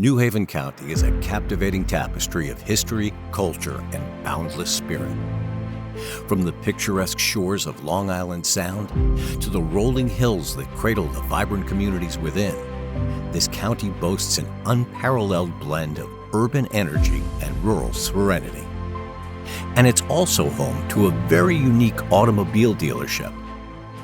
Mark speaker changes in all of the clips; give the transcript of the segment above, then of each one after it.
Speaker 1: New Haven County is a captivating tapestry of history, culture, and boundless spirit. From the picturesque shores of Long Island Sound to the rolling hills that cradle the vibrant communities within, this county boasts an unparalleled blend of urban energy and rural serenity. And it's also home to a very unique automobile dealership,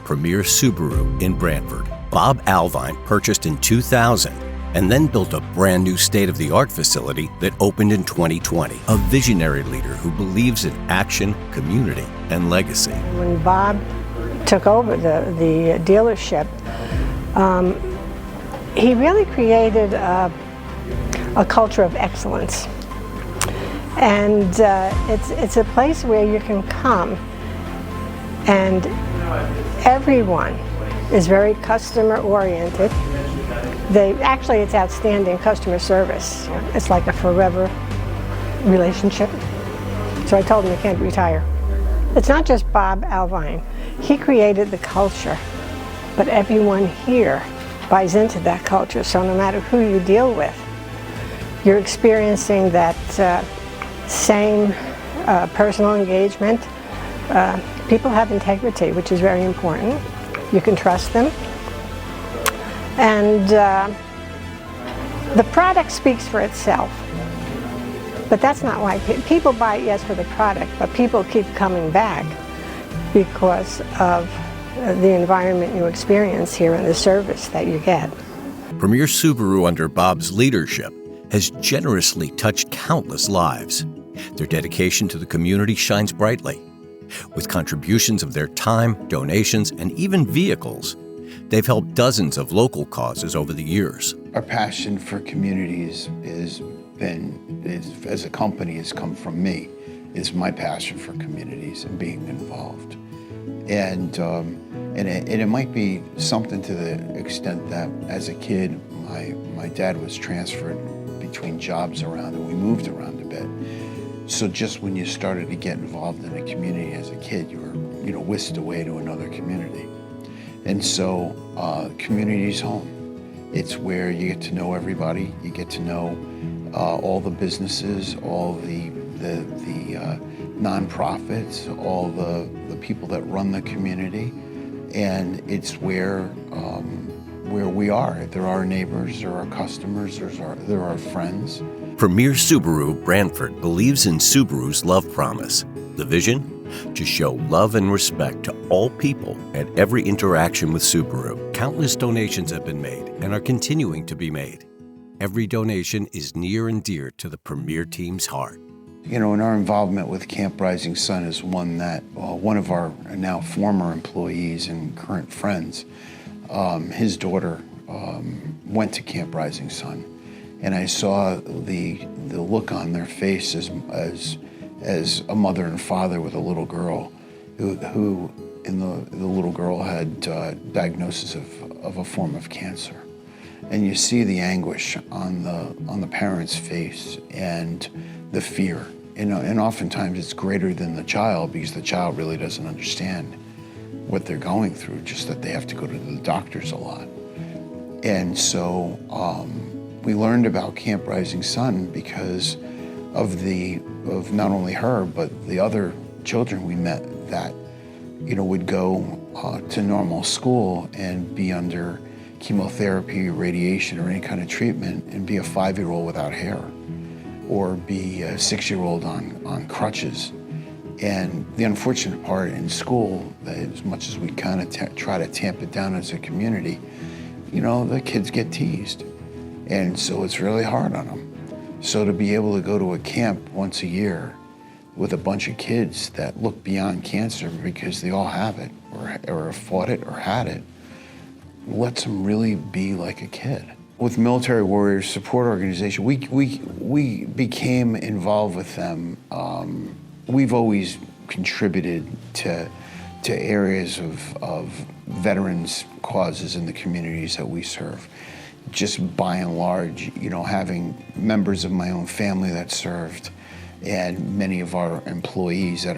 Speaker 1: Premier Subaru in Brantford. Bob Alvine purchased in 2000 and then built a brand new state-of-the-art facility that opened in 2020. A visionary leader who believes in action, community, and legacy.
Speaker 2: When Bob took over the dealership, he really created a culture of excellence. And it's a place where you can come and everyone is very customer oriented. It's outstanding customer service. It's like a forever relationship. So I told him you can't retire. It's not just Bob Alvine. He created the culture, but everyone here buys into that culture. So no matter who you deal with, you're experiencing that same personal engagement. People have integrity, which is very important. You can trust them. And the product speaks for itself. But that's not why people buy it, yes, for the product, but people keep coming back because of the environment you experience here and the service that you get.
Speaker 1: Premier Subaru, under Bob's leadership, has generously touched countless lives. Their dedication to the community shines brightly. With contributions of their time, donations, and even vehicles, they've helped dozens of local causes over the years.
Speaker 3: Our passion for communities as a company, has come from me. It's my passion for communities and being involved. And it might be something to the extent that as a kid, my dad was transferred between jobs around and we moved around a bit. So just when you started to get involved in a community as a kid, you were whisked away to another community. And so community's home. It's where you get to know everybody. You get to know all the businesses, all the nonprofits, all the people that run the community. And it's where we are. They're our neighbors, they're our customers, they're our friends.
Speaker 1: Premier Subaru Brantford believes in Subaru's love promise. The vision? To show love and respect to all people at every interaction with Subaru. Countless donations have been made and are continuing to be made. Every donation is near and dear to the Premier team's heart.
Speaker 3: And our involvement with Camp Rising Sun is one that one of our now former employees and current friends, his daughter went to Camp Rising Sun. And I saw the look on their face as a mother and father with a little girl who the little girl had diagnosis of a form of cancer. And you see the anguish on the parent's face and the fear. And oftentimes it's greater than the child because the child really doesn't understand what they're going through, just that they have to go to the doctors a lot. And so we learned about Camp Rising Sun because of not only her, but the other children we met that, would go to normal school and be under chemotherapy, radiation, or any kind of treatment and be a 5-year-old without hair or be a 6-year-old on crutches. And the unfortunate part in school, that as much as we kind of try to tamp it down as a community, the kids get teased. And so it's really hard on them. So to be able to go to a camp once a year with a bunch of kids that look beyond cancer because they all have it or have fought it or had it, lets them really be like a kid. With Military Warriors Support Organization, we became involved with them. We've always contributed to areas of veterans' causes in the communities that we serve. Just by and large, having members of my own family that served and many of our employees that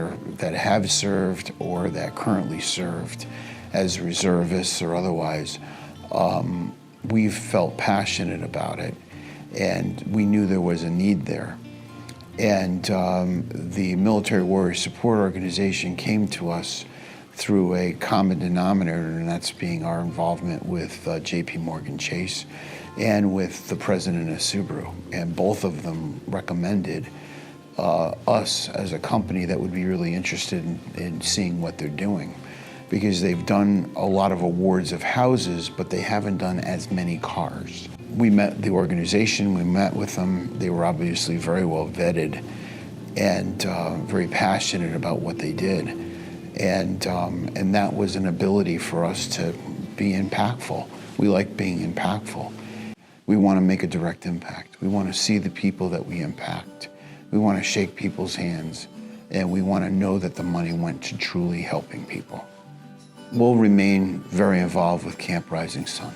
Speaker 3: have served or that currently served as reservists or otherwise, we've felt passionate about it. and we knew there was a need there. And the Military Warrior Support Organization came to us through a common denominator, and that's being our involvement with JP Morgan Chase and with the president of Subaru. And both of them recommended us as a company that would be really interested in seeing what they're doing, because they've done a lot of awards of houses, but they haven't done as many cars. We met the organization, we met with them. They were obviously very well vetted and very passionate about what they did. And that was an ability for us to be impactful. We like being impactful. We want to make a direct impact. We want to see the people that we impact. We want to shake people's hands, and we want to know that the money went to truly helping people. We'll remain very involved with Camp Rising Sun.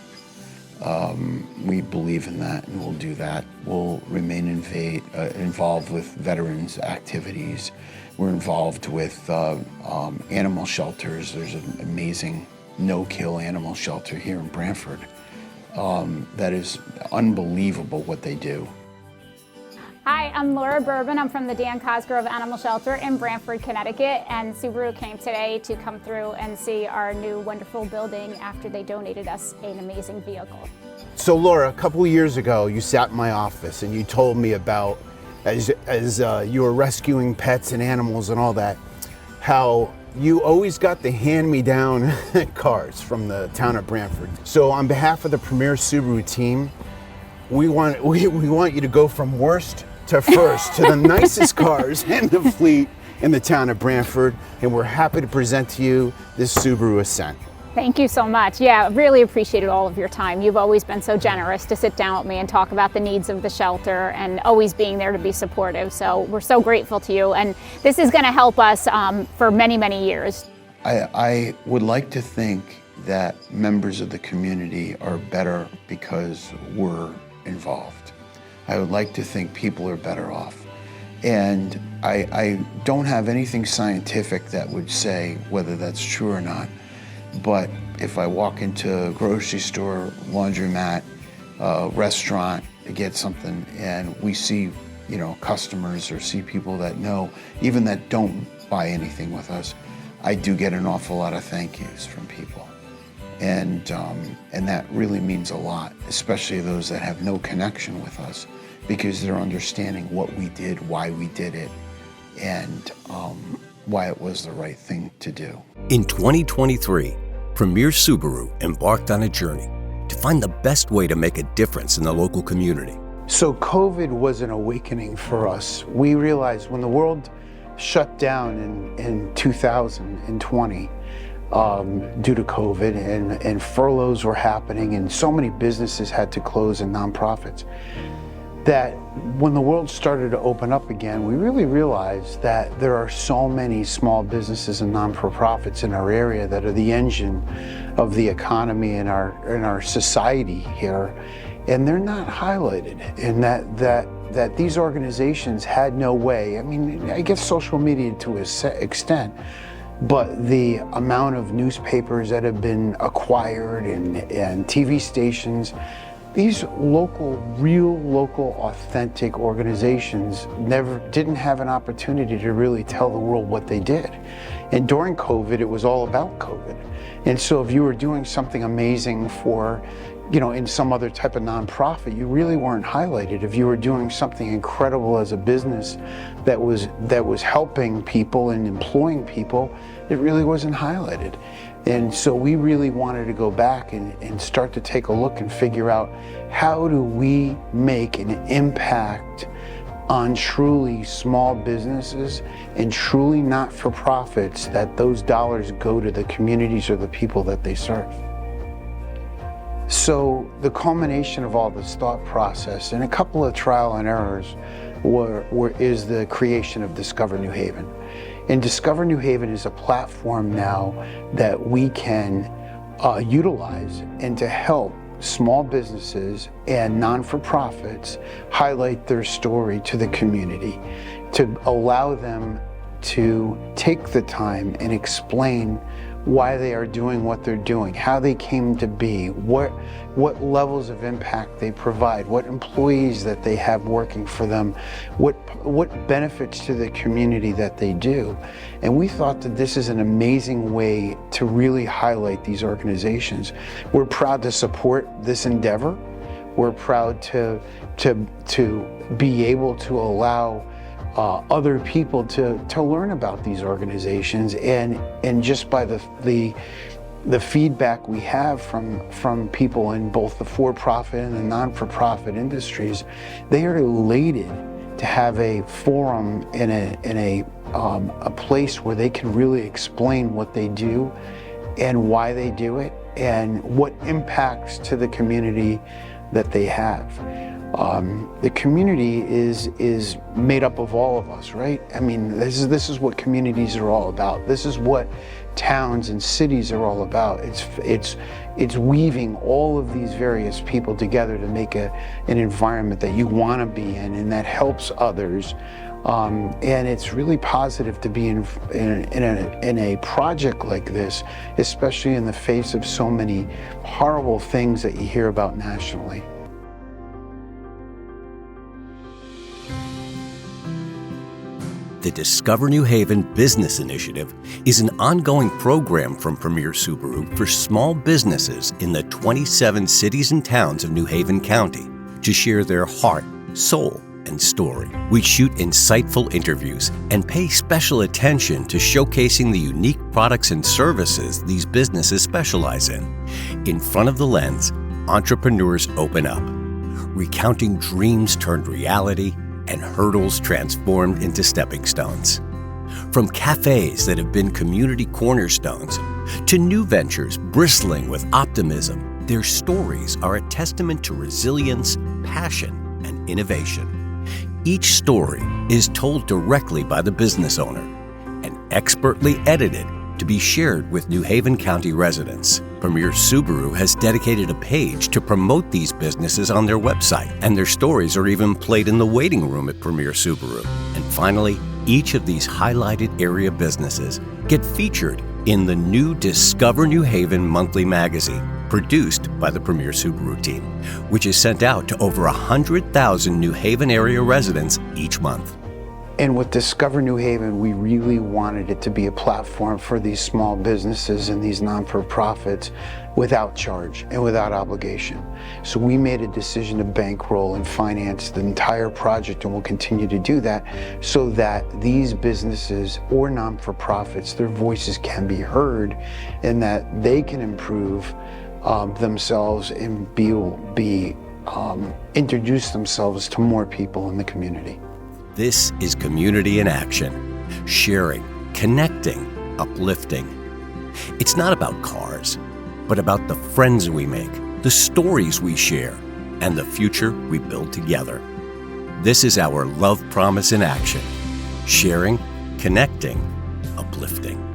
Speaker 3: We believe in that, and we'll do that. We'll remain involved with veterans activities. We're involved with animal shelters. There's an amazing no-kill animal shelter here in Brantford. That is unbelievable what they do.
Speaker 4: Hi, I'm Laura Bourbon. I'm from the Dan Cosgrove Animal Shelter in Brantford, Connecticut, and Subaru came today to come through and see our new wonderful building after they donated us an amazing vehicle.
Speaker 5: So Laura, a couple of years ago, you sat in my office and you told me about, as you were rescuing pets and animals and all that, how you always got the hand-me-down cars from the town of Brantford. So on behalf of the Premier Subaru team, we want you to go from worst to first to the nicest cars in the fleet in the town of Brantford, and we're happy to present to you this Subaru Ascent.
Speaker 4: Thank you so much. Yeah, really appreciated all of your time. You've always been so generous to sit down with me and talk about the needs of the shelter and always being there to be supportive. So we're so grateful to you, and this is going to help us for many, many years.
Speaker 3: I would like to think that members of the community are better because we're involved. I would like to think people are better off. And I don't have anything scientific that would say whether that's true or not. But if I walk into a grocery store, laundromat, restaurant to get something, and we see, customers or see people that know, even that don't buy anything with us, I do get an awful lot of thank yous from people. And that really means a lot, especially those that have no connection with us, because they're understanding what we did, why we did it, and why it was the right thing to do.
Speaker 1: In 2023, Premier Subaru embarked on a journey to find the best way to make a difference in the local community.
Speaker 3: So COVID was an awakening for us. We realized when the world shut down in 2020, due to COVID, and furloughs were happening, and so many businesses had to close and nonprofits, that when the world started to open up again, we really realized that there are so many small businesses and non-for-profits in our area that are the engine of the economy in our society here, and they're not highlighted. And that these organizations had no way. I mean, I guess social media to an extent, but the amount of newspapers that have been acquired and TV stations, these real local, authentic organizations didn't have an opportunity to really tell the world what they did. And during COVID, it was all about COVID. And so if you were doing something amazing for, in some other type of nonprofit, you really weren't highlighted. If you were doing something incredible as a business that was helping people and employing people, it really wasn't highlighted. And so we really wanted to go back and start to take a look and figure out, how do we make an impact on truly small businesses and truly not-for-profits, that those dollars go to the communities or the people that they serve. So the culmination of all this thought process and a couple of trial and errors is the creation of Discover New Haven. And Discover New Haven is a platform now that we can utilize and to help small businesses and non-for-profits highlight their story to the community, to allow them to take the time and explain why they are doing what they're doing, how they came to be, what levels of impact they provide, what employees that they have working for them, what benefits to the community that they do. And we thought that this is an amazing way to really highlight these organizations. We're proud to support this endeavor. We're proud to be able to allow other people to learn about these organizations, and just by the feedback we have from people in both the for-profit and the non-for-profit industries, they are elated to have a forum in a place where they can really explain what they do and why they do it and what impacts to the community that they have. The community is made up of all of us, right? I mean, this is what communities are all about. This is what towns and cities are all about. It's weaving all of these various people together to make an environment that you want to be in and that helps others. And it's really positive to be in a project like this, especially in the face of so many horrible things that you hear about nationally.
Speaker 1: The Discover New Haven Business Initiative is an ongoing program from Premier Subaru for small businesses in the 27 cities and towns of New Haven County to share their heart, soul, and story. We shoot insightful interviews and pay special attention to showcasing the unique products and services these businesses specialize in. In front of the lens, entrepreneurs open up, recounting dreams turned reality and hurdles transformed into stepping stones. From cafes that have been community cornerstones to new ventures bristling with optimism, their stories are a testament to resilience, passion, and innovation. Each story is told directly by the business owner and expertly edited to be shared with New Haven County residents. Premier Subaru has dedicated a page to promote these businesses on their website, and their stories are even played in the waiting room at Premier Subaru. And finally, each of these highlighted area businesses get featured in the new Discover New Haven monthly magazine, produced by the Premier Subaru team, which is sent out to over 100,000 New Haven area residents each month.
Speaker 3: And with Discover New Haven, we really wanted it to be a platform for these small businesses and these non-for-profits without charge and without obligation. So we made a decision to bankroll and finance the entire project, and we'll continue to do that so that these businesses or non-for-profits, their voices can be heard and that they can improve themselves and introduce themselves to more people in the community.
Speaker 1: This is community in action, sharing, connecting, uplifting. It's not about cars, but about the friends we make, the stories we share, and the future we build together. This is our love promise in action, sharing, connecting, uplifting.